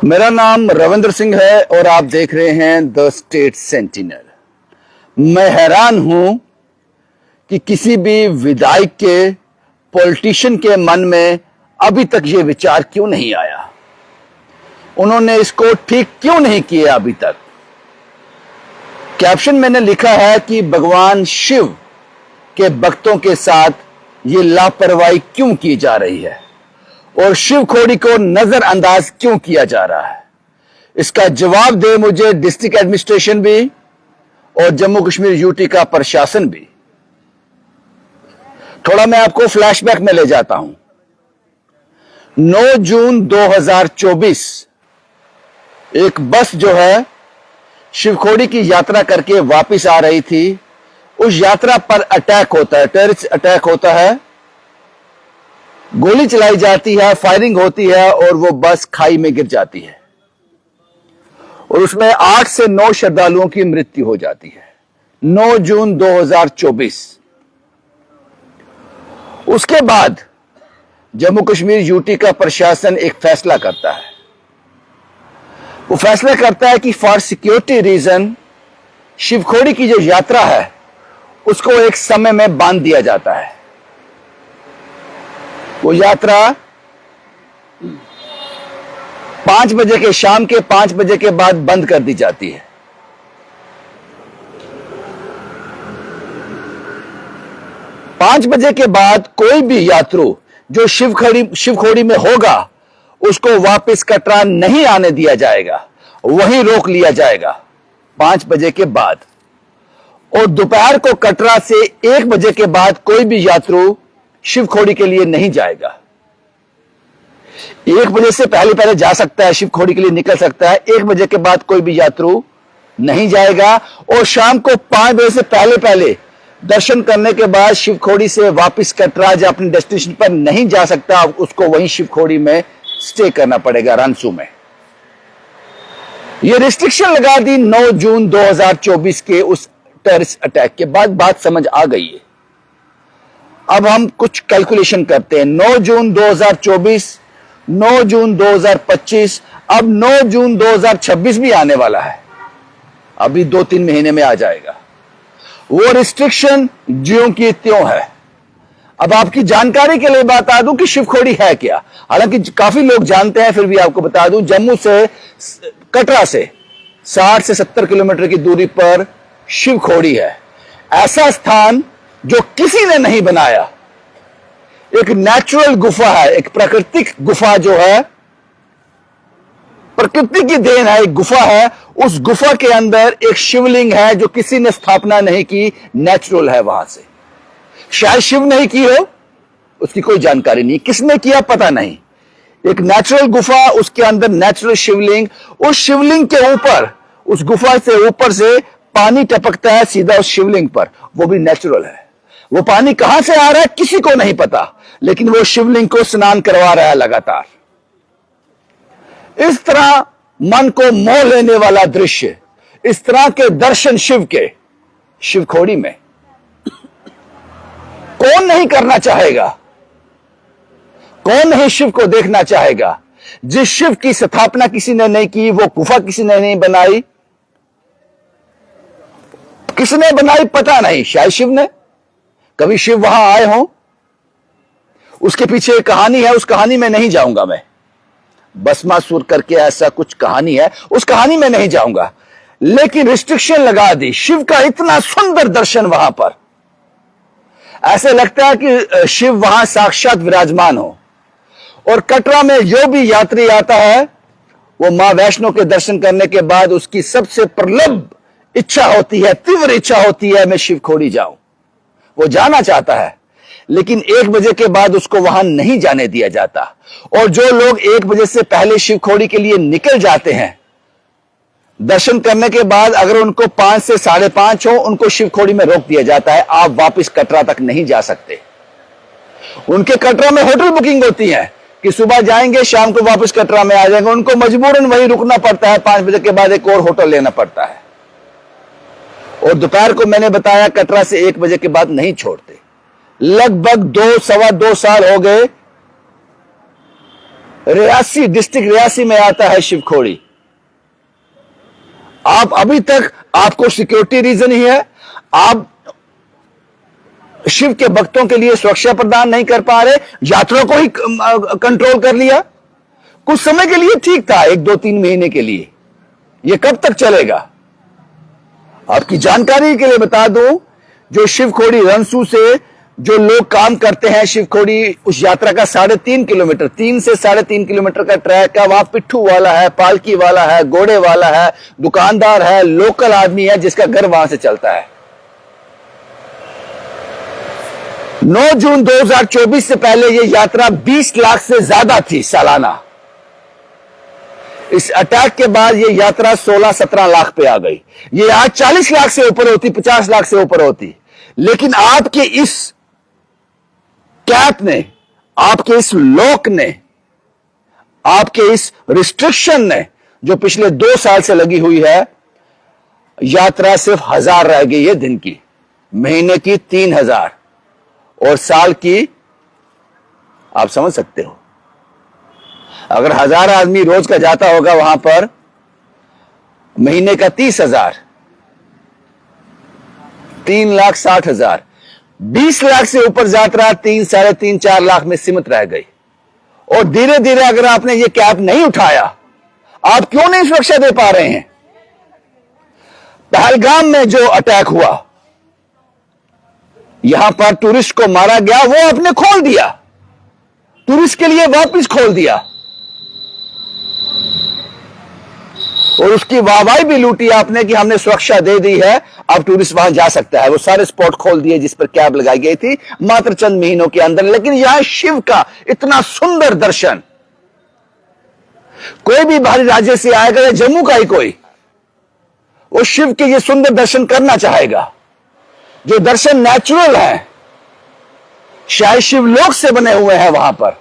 मेरा नाम रविंद्र सिंह है और आप देख रहे हैं द स्टेट सेंटिनल। मैं हैरान हूं कि किसी भी विधायक के, पॉलिटिशियन के मन में अभी तक ये विचार क्यों नहीं आया, उन्होंने इसको ठीक क्यों नहीं किया अभी तक। कैप्शन मैंने लिखा है कि भगवान शिव के भक्तों के साथ ये लापरवाही क्यों की जा रही है और शिव खोड़ी को नजरअंदाज क्यों किया जा रहा है। इसका जवाब दे मुझे डिस्ट्रिक्ट एडमिनिस्ट्रेशन भी और जम्मू कश्मीर यूटी का प्रशासन भी। थोड़ा मैं आपको फ्लैशबैक में ले जाता हूं। 9 जून 2024 एक बस जो है शिवखोड़ी की यात्रा करके वापस आ रही थी। उस यात्रा पर अटैक होता है, टेररिस्ट अटैक होता है, गोली चलाई जाती है, फायरिंग होती है और वो बस खाई में गिर जाती है और उसमें 8 से 9 श्रद्धालुओं की मृत्यु हो जाती है। 9 जून 2024। उसके बाद जम्मू कश्मीर यूटी का प्रशासन एक फैसला करता है। वो फैसला करता है कि फॉर सिक्योरिटी रीजन शिवखोड़ी की जो यात्रा है उसको एक समय में बांध दिया जाता है। वो यात्रा 5 बजे के, शाम के 5 बजे के बाद बंद कर दी जाती है। पांच बजे के बाद कोई भी यात्रु जो शिवखोड़ी में होगा उसको वापस कटरा नहीं आने दिया जाएगा, वहीं रोक लिया जाएगा 5 बजे के बाद। और दोपहर को कटरा से 1 बजे के बाद कोई भी यात्रु शिवखोड़ी के लिए नहीं जाएगा। 1 बजे से पहले जा सकता है, शिवखोड़ी के लिए निकल सकता है। 1 बजे के बाद कोई भी यात्रु नहीं जाएगा और शाम को 5 बजे से पहले दर्शन करने के बाद शिवखोड़ी से वापस कटरा या अपने डेस्टिनेशन पर नहीं जा सकता, उसको वहीं शिवखोड़ी में स्टे करना पड़ेगा, रनसू में। यह रिस्ट्रिक्शन लगा दी 9 जून 2024 के उस टेररिस्ट अटैक के बाद। बात समझ आ गई है। अब हम कुछ कैलकुलेशन करते हैं। 9 जून 2024, 9 जून 2025, अब 9 जून 2026 भी आने वाला है, अभी 2-3 महीने में आ जाएगा। वो रिस्ट्रिक्शन ज्यों की त्यों है। अब आपकी जानकारी के लिए बता दूं कि शिवखोड़ी है क्या, हालांकि काफी लोग जानते हैं, फिर भी आपको बता दूं, जम्मू से, कटरा से 60 से 70 किलोमीटर की दूरी पर शिवखोड़ी है। ऐसा स्थान जो किसी ने नहीं बनाया, एक नेचुरल गुफा है, एक प्राकृतिक गुफा जो है, प्रकृति की देन है, एक गुफा है। उस गुफा के अंदर एक शिवलिंग है जो किसी ने स्थापना नहीं की, नेचुरल है। वहां से शायद शिव नहीं की हो, उसकी कोई जानकारी नहीं, किसने किया पता नहीं। एक नेचुरल गुफा, उसके अंदर नेचुरल शिवलिंग, उस शिवलिंग के ऊपर, उस गुफा से ऊपर से पानी टपकता है सीधा उस शिवलिंग पर, वो भी नेचुरल है। वो पानी कहां से आ रहा है किसी को नहीं पता, लेकिन वो शिवलिंग को स्नान करवा रहा है लगातार। इस तरह मन को मोह लेने वाला दृश्य, इस तरह के दर्शन शिव के शिवखोड़ी में कौन नहीं करना चाहेगा, कौन नहीं शिव को देखना चाहेगा। जिस शिव की स्थापना किसी ने नहीं की, वो गुफा किसी ने नहीं बनाई, किसने बनाई पता नहीं, शायद शिव ने। कभी शिव वहां आए हों, उसके पीछे एक कहानी है, उस कहानी में नहीं जाऊंगा मैं। भस्मासुर करके ऐसा कुछ कहानी है, उस कहानी में नहीं जाऊंगा। लेकिन रिस्ट्रिक्शन लगा दी। शिव का इतना सुंदर दर्शन वहां पर, ऐसे लगता है कि शिव वहां साक्षात विराजमान हो। और कटरा में जो भी यात्री आता है वो मां वैष्णो के दर्शन करने के बाद उसकी सबसे प्रबल इच्छा होती है, तीव्र इच्छा होती है, मैं शिवखोड़ी जाऊं। वो जाना चाहता है, लेकिन 1 बजे के बाद उसको वहां नहीं जाने दिया जाता। और जो लोग 1 बजे से पहले शिवखोड़ी के लिए निकल जाते हैं, दर्शन करने के बाद अगर उनको 5 से 5:30 हो, उनको शिवखोड़ी में रोक दिया जाता है, आप वापस कटरा तक नहीं जा सकते। उनके कटरा में होटल बुकिंग होती है कि सुबह जाएंगे, शाम को वापस कटरा में आ जाएंगे। उनको मजबूरन वहीं रुकना पड़ता है, 5 बजे के बाद एक और होटल लेना पड़ता है। और दोपहर को मैंने बताया कटरा से 1 बजे के बाद नहीं छोड़ते। लगभग 2 सवा 2 साल हो गए रियासी, डिस्ट्रिक्ट रियासी में आता है शिवखोड़ी। आप अभी तक, आपको सिक्योरिटी रीजन ही है, आप शिव के भक्तों के लिए सुरक्षा प्रदान नहीं कर पा रहे, यात्रा को ही कंट्रोल कर लिया। कुछ समय के लिए ठीक था, 1-2-3 महीने के लिए। यह कब तक चलेगा? आपकी जानकारी के लिए बता दूं, जो शिवखोड़ी रनसू से जो लोग काम करते हैं, शिवखोड़ी उस यात्रा का 3.5 किलोमीटर, 3 से 3.5 किलोमीटर का ट्रैक है। वहां पिट्ठू वाला है, पालकी वाला है, घोड़े वाला है, दुकानदार है, लोकल आदमी है जिसका घर वहां से चलता है। 9 जून 2024 से पहले यह यात्रा 20 लाख से ज्यादा थी सालाना। इस अटैक के बाद यह यात्रा 16-17 लाख पे आ गई। यह आज 40 लाख से ऊपर होती, 50 लाख से ऊपर होती। लेकिन आपके इस कैप ने, आपके इस लॉक ने, आपके इस रिस्ट्रिक्शन ने, जो पिछले 2 साल से लगी हुई है, यात्रा सिर्फ 1000 रह गई है दिन की, महीने की 3000 और साल की, आप समझ सकते हो। अगर 1000 आदमी रोज का जाता होगा वहां पर, महीने का 30,000, 3,60,000, 20 लाख से ऊपर यात्रा 3, 3.5, 4 लाख में सीमित रह गई। और धीरे धीरे अगर आपने ये कैप नहीं उठाया, आप क्यों नहीं सुरक्षा दे पा रहे हैं? पहलगाम में जो अटैक हुआ, यहां पर टूरिस्ट को मारा गया, वो आपने खोल दिया, टूरिस्ट के लिए वापस खोल दिया और उसकी वाहवाही भी लूटी आपने कि हमने सुरक्षा दे दी है, अब टूरिस्ट वहां जा सकता है। वो सारे स्पॉट खोल दिए जिस पर कैब लगाई गई थी मात्र चंद महीनों के अंदर। लेकिन यहां शिव का इतना सुंदर दर्शन, कोई भी बाहरी राज्य से आएगा या जम्मू का ही कोई, वो शिव के ये सुंदर दर्शन करना चाहेगा, जो दर्शन नेचुरल है, शायद शिवलोक से बने हुए हैं वहां पर।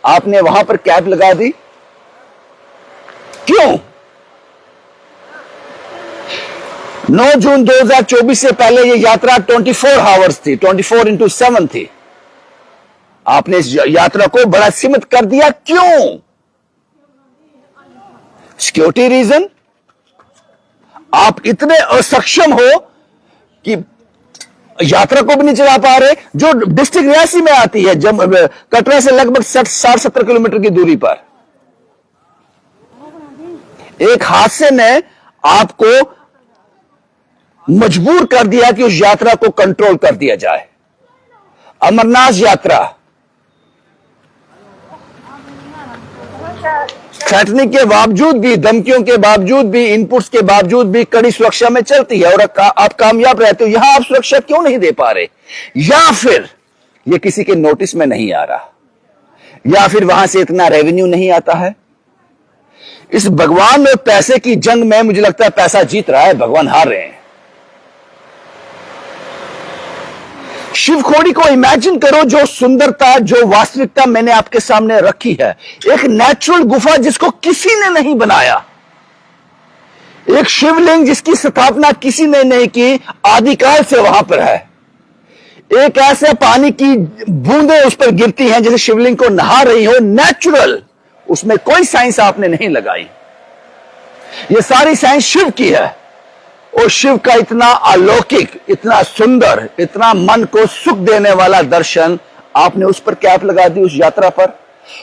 आपने वहां पर कैब लगा दी, क्यों? 9 जून 2024 से पहले यह यात्रा 24 आवर्स थी, 24x7 थी। आपने इस यात्रा को बड़ा सीमित कर दिया, क्यों? Security reason? आप इतने असक्षम हो कि यात्रा को भी नहीं चला पा रहे, जो डिस्ट्रिक्ट रियासी में आती है, जब कटरा से लगभग 60-70 किलोमीटर की दूरी पर। एक हादसे ने आपको मजबूर कर दिया कि उस यात्रा को कंट्रोल कर दिया जाए। अमरनाथ यात्रा थ्रेटनिंग के बावजूद भी, धमकियों के बावजूद भी, इनपुट्स के बावजूद भी कड़ी सुरक्षा में चलती है और आप कामयाब रहते हो। यहां आप सुरक्षा क्यों नहीं दे पा रहे? या फिर यह किसी के नोटिस में नहीं आ रहा, या फिर वहां से इतना रेवेन्यू नहीं आता है। इस भगवान और पैसे की जंग में मुझे लगता है पैसा जीत रहा है, भगवान हार रहे हैं। शिवखोड़ी को इमेजिन करो, जो सुंदरता, जो वास्तविकता मैंने आपके सामने रखी है। एक नेचुरल गुफा जिसको किसी ने नहीं बनाया, एक शिवलिंग जिसकी स्थापना किसी ने नहीं की, आदिकाल से वहां पर है। एक ऐसे पानी की बूंदें उस पर गिरती हैं जैसे शिवलिंग को नहा रही हो, नेचुरल, उसमें कोई साइंस आपने नहीं लगाई। ये सारी साइंस शिव की है। और शिव का इतना अलौकिक, इतना सुंदर, इतना मन को सुख देने वाला दर्शन आपने उस पर कैप लगा दी, उस यात्रा पर।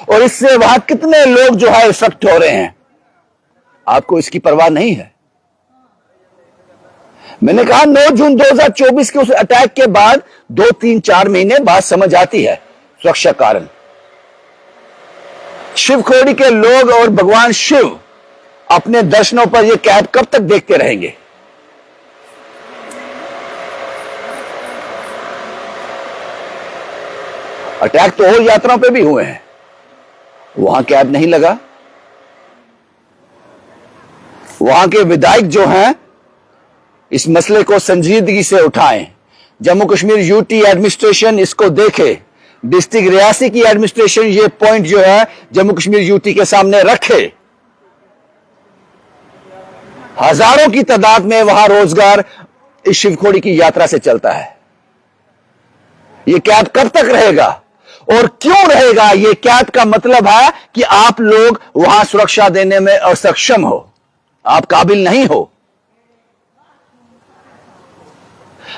और इससे वहां कितने लोग जो है इफेक्ट हो रहे हैं, आपको इसकी परवाह नहीं है। मैंने कहा 9 जून 2024 के उस अटैक के बाद 2, 3, 4 महीने बाद समझ आती है सुरक्षा कारण। शिवखोड़ी के लोग और भगवान शिव अपने दर्शनों पर यह कैप कब तक देखते रहेंगे? अटैक तो और यात्राओं पे भी हुए हैं, वहां कैब नहीं लगा। वहां के विधायक जो हैं इस मसले को संजीदगी से उठाएं। जम्मू कश्मीर यूटी एडमिनिस्ट्रेशन इसको देखे, डिस्ट्रिक्ट रियासी की एडमिनिस्ट्रेशन ये पॉइंट जो है जम्मू कश्मीर यूटी के सामने रखे। हजारों की तादाद में वहां रोजगार इस शिवखोड़ी की यात्रा से चलता है। ये कैब कब तक रहेगा? और क्यों रहेगा? ये कैप का मतलब है कि आप लोग वहां सुरक्षा देने में असक्षम हो, आप काबिल नहीं हो।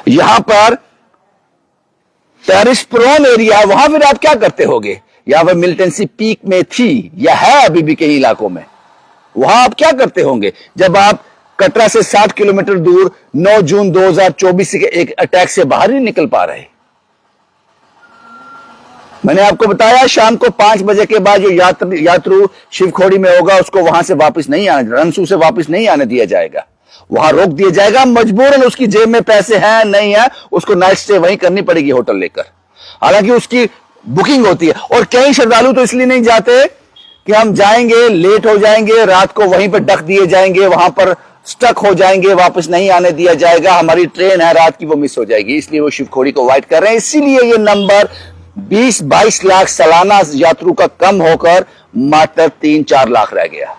यहां पर टेररिस्ट प्रोन एरिया है, वहां फिर आप क्या करते होगे? यहां पर मिलिटेंसी पीक में थी या है अभी भी कई इलाकों में, वहां आप क्या करते होंगे जब आप कटरा से 60 किलोमीटर दूर 9 जून 2024 के एक अटैक से बाहर नहीं निकल पा रहे? मैंने आपको बताया शाम को 5 बजे के बाद जो यात्रु शिवखोड़ी में होगा उसको वहां से वापस नहीं आने, रनसू से वापस नहीं आने दिया जाएगा, वहां रोक दिया जाएगा। मजबूरन उसकी जेब में पैसे हैं नहीं है, उसको नाइट स्टे वहीं करनी पड़ेगी होटल लेकर, हालांकि उसकी बुकिंग होती है। और कई श्रद्धालु तो इसलिए नहीं जाते कि हम जाएंगे लेट हो जाएंगे, रात को वहीं पर ढक दिए जाएंगे, वहां पर स्टक हो जाएंगे, वापस नहीं आने दिया जाएगा, हमारी ट्रेन है रात की वो मिस हो जाएगी, इसलिए वो शिवखोड़ी को अवॉइड कर रहे हैं। इसीलिए ये नंबर 20-22 लाख सालाना यात्रु का कम होकर मात्र 3-4 लाख रह गया।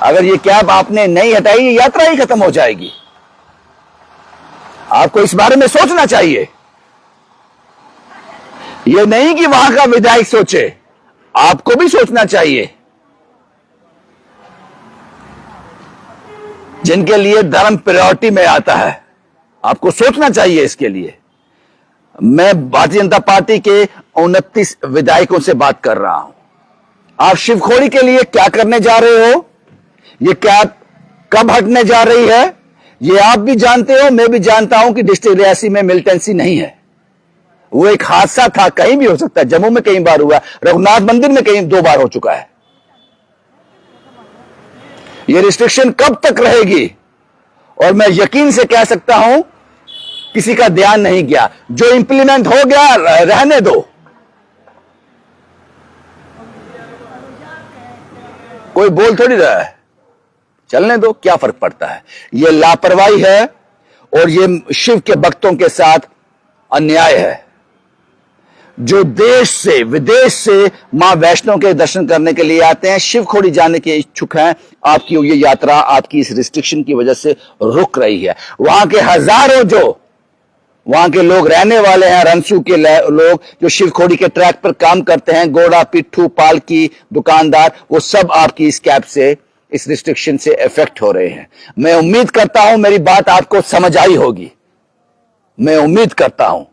अगर ये कैब आपने नहीं हटाई, ये यात्रा ही खत्म हो जाएगी। आपको इस बारे में सोचना चाहिए। यह नहीं कि वहां का विधायक सोचे, आपको भी सोचना चाहिए। जिनके लिए धर्म प्रायोरिटी में आता है, आपको सोचना चाहिए इसके लिए। मैं भारतीय जनता पार्टी के 29 विधायकों से बात कर रहा हूं। आप शिवखोड़ी के लिए क्या करने जा रहे हो? ये कैब कब हटने जा रही है? ये आप भी जानते हो, मैं भी जानता हूं कि डिस्ट्रिक्ट रियासी में मिलिटेंसी नहीं है। वो एक हादसा था, कहीं भी हो सकता है। जम्मू में कई बार हुआ, रघुनाथ मंदिर में कहीं 2 बार हो चुका है। ये रिस्ट्रिक्शन कब तक रहेगी? और मैं यकीन से कह सकता हूं किसी का ध्यान नहीं गया। जो इंप्लीमेंट हो गया रहने दो, कोई बोल थोड़ी रहा है, चलने दो, क्या फर्क पड़ता है। यह लापरवाही है और यह शिव के भक्तों के साथ अन्याय है। जो देश से विदेश से मां वैष्णो के दर्शन करने के लिए आते हैं, शिवखोड़ी जाने के इच्छुक हैं, आपकी ये यात्रा आपकी इस रिस्ट्रिक्शन की वजह से रुक रही है। वहां के हजारों जो वहां के लोग रहने वाले हैं, रनसू के लोग जो शिवखोड़ी के ट्रैक पर काम करते हैं, घोड़ा पिट्ठू पालकी दुकानदार, वो सब आपकी इस कैब से, इस रिस्ट्रिक्शन से इफेक्ट हो रहे हैं। मैं उम्मीद करता हूं मेरी बात आपको समझ आई होगी, मैं उम्मीद करता हूं।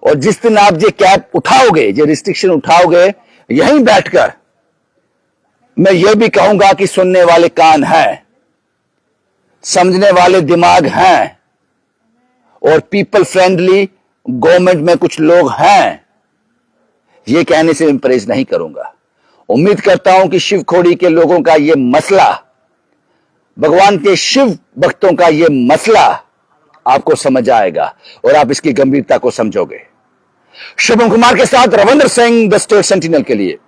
और जिस दिन आप ये कैब उठाओगे, ये रिस्ट्रिक्शन उठाओगे, यहीं बैठकर मैं ये भी कहूंगा कि सुनने वाले कान हैं, समझने वाले दिमाग हैं और पीपल फ्रेंडली गवर्नमेंट में कुछ लोग हैं। ये कहने से मैं परहेज नहीं करूंगा। उम्मीद करता हूं कि शिवखोड़ी के लोगों का यह मसला, भगवान के शिव भक्तों का यह मसला आपको समझ आएगा और आप इसकी गंभीरता को समझोगे। शुभम कुमार के साथ Ravindra Singh, the state sentinel के लिए।